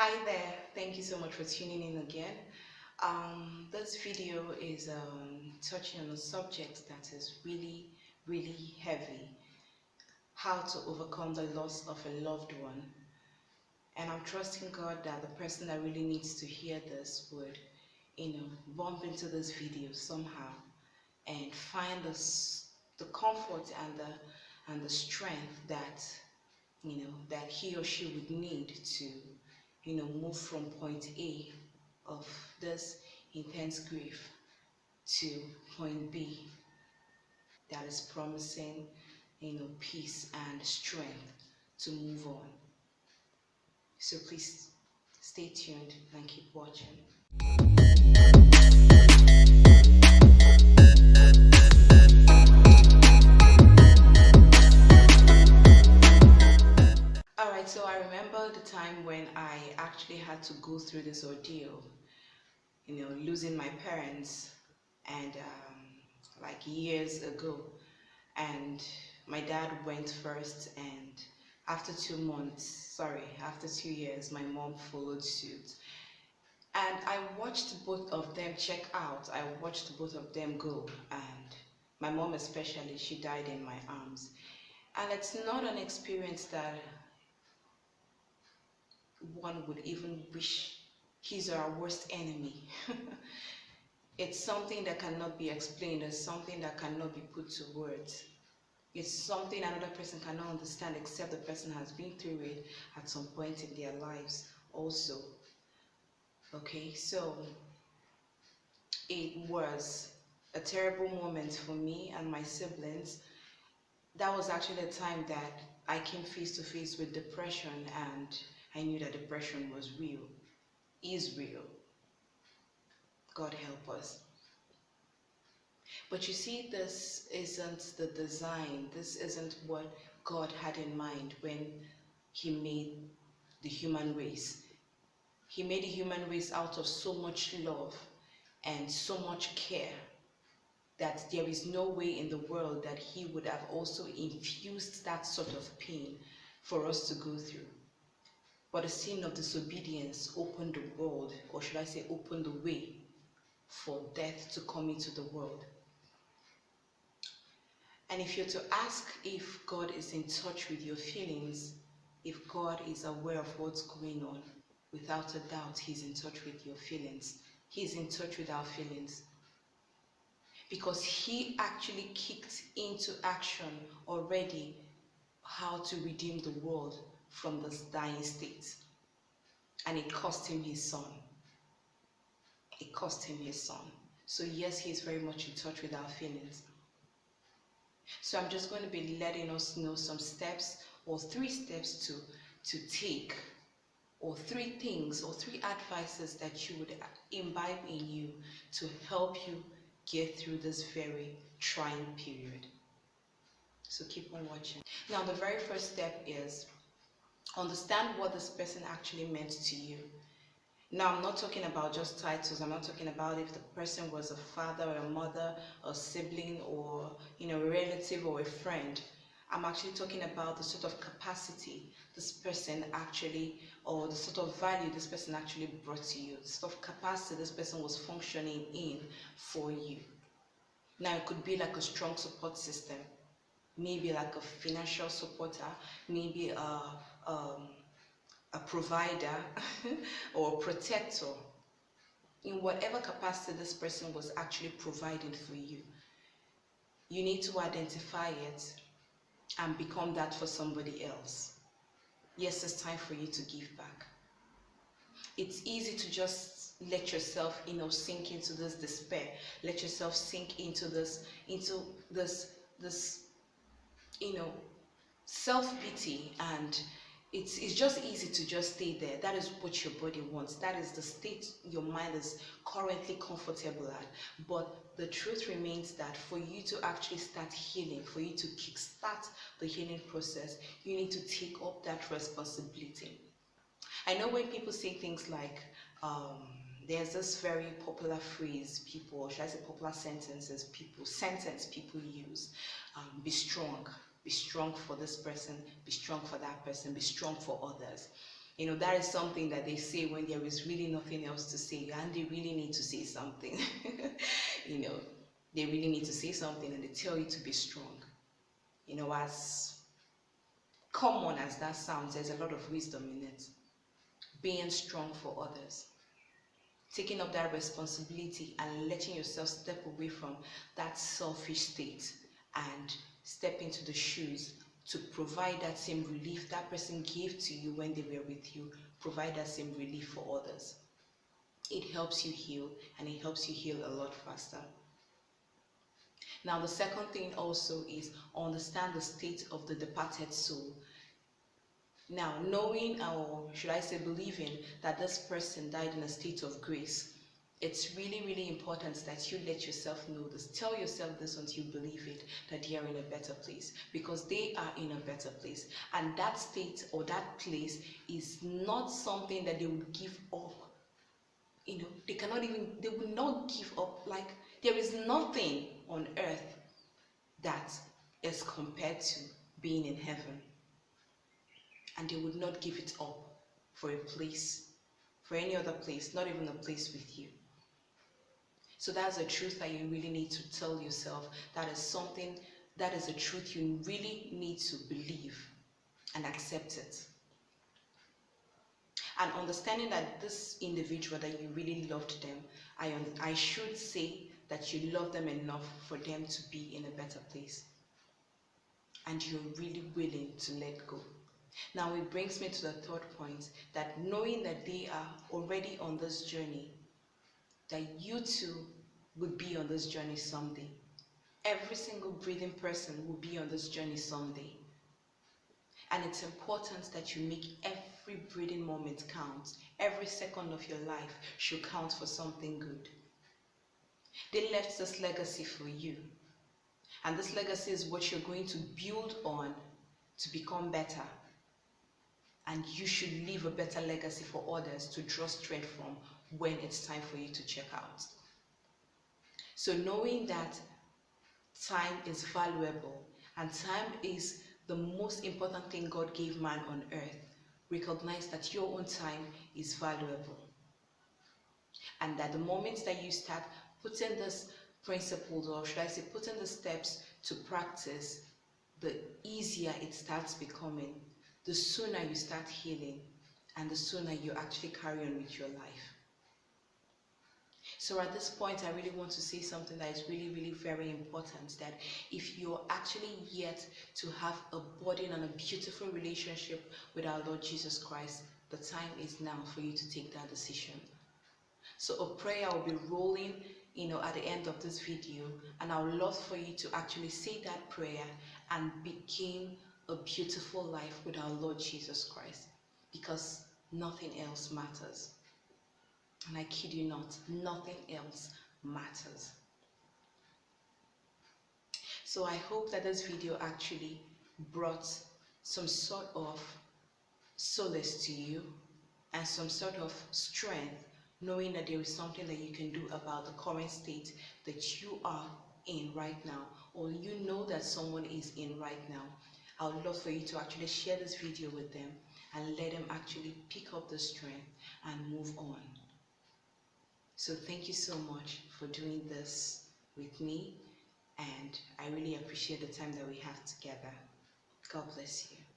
Hi there, thank you so much for tuning in again. This video is touching on a subject that is really heavy: how to overcome the loss of a loved one. And I'm trusting God that the person that really needs to hear this would, bump into this video somehow and find the comfort and the strength that that he or she would need to move from point A of this intense grief to point B that is promising peace and strength to move on. So please stay tuned and keep watching. Alright, so I remember the time when I actually had to go through this ordeal, losing my parents, and like years ago. And my dad went first, and after 2 months, sorry, after 2 years, my mom followed suit. And I watched both of them check out. I watched both of them go, and my mom especially, she died in my arms. And it's not an experience that one would even wish his or our worst enemy. It's something that cannot be explained. It's something that cannot be put to words. It's something another person cannot understand except the person has been through it at some point in their lives also. Okay, so it was a terrible moment for me and my siblings. That was actually a time that I came face to face with depression, and I knew that depression was real, is real. God help us. But you see, this isn't the design, this isn't what God had in mind when He made the human race. He made the human race out of so much love and so much care that there is no way in the world that He would have also infused that sort of pain for us to go through. But the sin of disobedience opened the world, or should I say opened the way for death to come into the world. And if you're to ask if God is in touch with your feelings, if God is aware of what's going on, without a doubt, He's in touch with your feelings. He's in touch with our feelings. Because He actually kicked into action already how to redeem the world from this dying state. And it cost Him His Son. It cost Him His Son. So yes, He is very much in touch with our feelings. So I'm just going to be letting us know some steps, or 3 steps to take, or 3 things or 3 advices that you would imbibe in you to help you get through this very trying period. So keep on watching. Now, the very first step is understand what this person actually meant to you. Now, I'm not talking about just titles. I'm not talking about if the person was a father or a mother, a sibling, or a relative or a friend. I'm actually talking about the sort of capacity this person actually, or the sort of value this person actually brought to you, the sort of capacity this person was functioning in for you. Now, it could be like a strong support system, maybe like a financial supporter, maybe a provider or a protector. In whatever capacity this person was actually providing for you, you need to identify it and become that for somebody else. Yes, it's time for you to give back. It's easy to just let yourself, sink into this despair. Let yourself sink into this, self-pity, and it's just easy to just stay there. That is what your body wants. That is the state your mind is currently comfortable at. But the truth remains that for you to actually start healing, for you to kickstart the healing process, you need to take up that responsibility. I know when people say things like, there's this very popular phrase people, or should I say popular sentence people use, be strong. Be strong for this person, be strong for that person, be strong for others. That is something that they say when there is really nothing else to say and they really need to say something. you know, they really need to say something and they tell you to be strong. As common as that sounds, there's a lot of wisdom in it. Being strong for others, taking up that responsibility and letting yourself step away from that selfish state and step into the shoes to provide that same relief that person gave to you when they were with you, provide that same relief for others. It helps you heal, and it helps you heal a lot faster. Now, the second thing also is understand the state of the departed soul. Now, knowing, or should I say believing, that this person died in a state of grace, it's really, really important that you let yourself know this. Tell yourself this until you believe it, that they are in a better place, because they are in a better place. And that state or that place is not something that they would give up. They will not give up. Like, there is nothing on earth that is compared to being in heaven. And they would not give it up for a place, for any other place, not even a place with you. So that's a truth that you really need to tell yourself. That is a truth you really need to believe and accept it. And understanding that this individual, that you really loved them, I should say that you love them enough for them to be in a better place. And you're really willing to let go. Now it brings me to the third point, that knowing that they are already on this journey, that you too will be on this journey someday. Every single breathing person will be on this journey someday. And it's important that you make every breathing moment count. Every second of your life should count for something good. They left this legacy for you. And this legacy is what you're going to build on to become better. And you should leave a better legacy for others to draw strength from when it's time for you to check out. So knowing that time is valuable and time is the most important thing God gave man on earth, recognize that your own time is valuable. And that the moment that you start putting this principles, or should I say putting the steps to practice, the easier it starts becoming. The sooner you start healing, and the sooner you actually carry on with your life. So at this point, I really want to say something that is really, really very important, that if you're actually yet to have a budding and a beautiful relationship with our Lord Jesus Christ, the time is now for you to take that decision. So a prayer will be rolling, at the end of this video, and I would love for you to actually say that prayer and begin a beautiful life with our Lord Jesus Christ, because nothing else matters. And I kid you not, nothing else matters. So I hope that this video actually brought some sort of solace to you and some sort of strength, knowing that there is something that you can do about the current state that you are in right now, or you know that someone is in right now. I would love for you to actually share this video with them and let them actually pick up the strength and move on. So thank you so much for doing this with me, and I really appreciate the time that we have together. God bless you.